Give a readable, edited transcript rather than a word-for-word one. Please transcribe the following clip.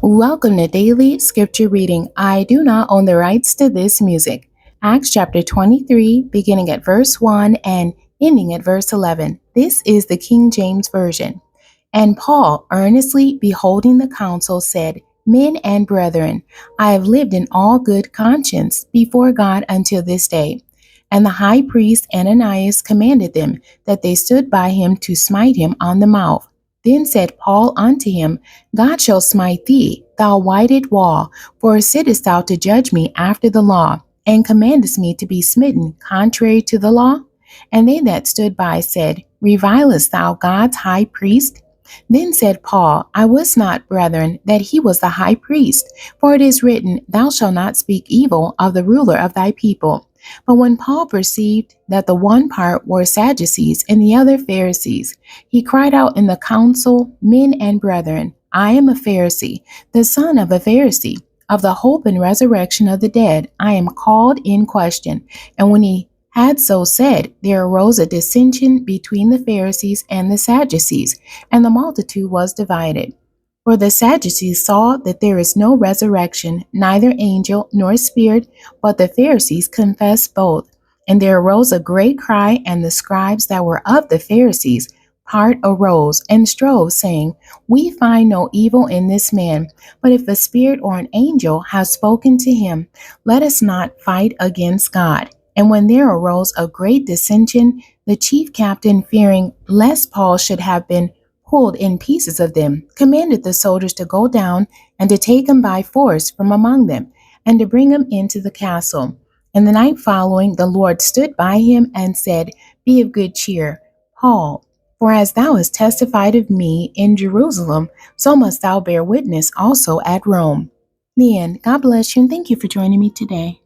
Welcome to Daily Scripture Reading. I do not own the rights to this music. Acts chapter 23, beginning at verse 1 and ending at verse 11. This is the King James Version. And Paul, earnestly beholding the council, said, Men and brethren, I have lived in all good conscience before God until this day. And the high priest Ananias commanded them that they stood by him to smite him on the mouth. Then said Paul unto him, God shall smite thee, thou whited wall, for sittest thou to judge me after the law, and commandest me to be smitten contrary to the law? And they that stood by said, Revilest thou God's high priest? Then said Paul, I wist not, brethren, that he was the high priest, for it is written, Thou shalt not speak evil of the ruler of thy people. But when Paul perceived that the one part were Sadducees and the other Pharisees, he cried out in the council, Men and brethren, I am a Pharisee, the son of a Pharisee. Of the hope and resurrection of the dead, I am called in question. And when he had so said, there arose a dissension between the Pharisees and the Sadducees, and the multitude was divided. For the Sadducees saw that there is no resurrection, neither angel nor spirit, but the Pharisees confessed both. And there arose a great cry, and the scribes that were of the Pharisees part arose and strove, saying, We find no evil in this man, but if a spirit or an angel has spoken to him, let us not fight against God. And when there arose a great dissension, the chief captain, fearing lest Paul should have been pulled in pieces of them, commanded the soldiers to go down and to take him by force from among them, and to bring him into the castle. And the night following, the Lord stood by him and said, Be of good cheer, Paul, for as thou hast testified of me in Jerusalem, so must thou bear witness also at Rome. The end. God bless you, and thank you for joining me today.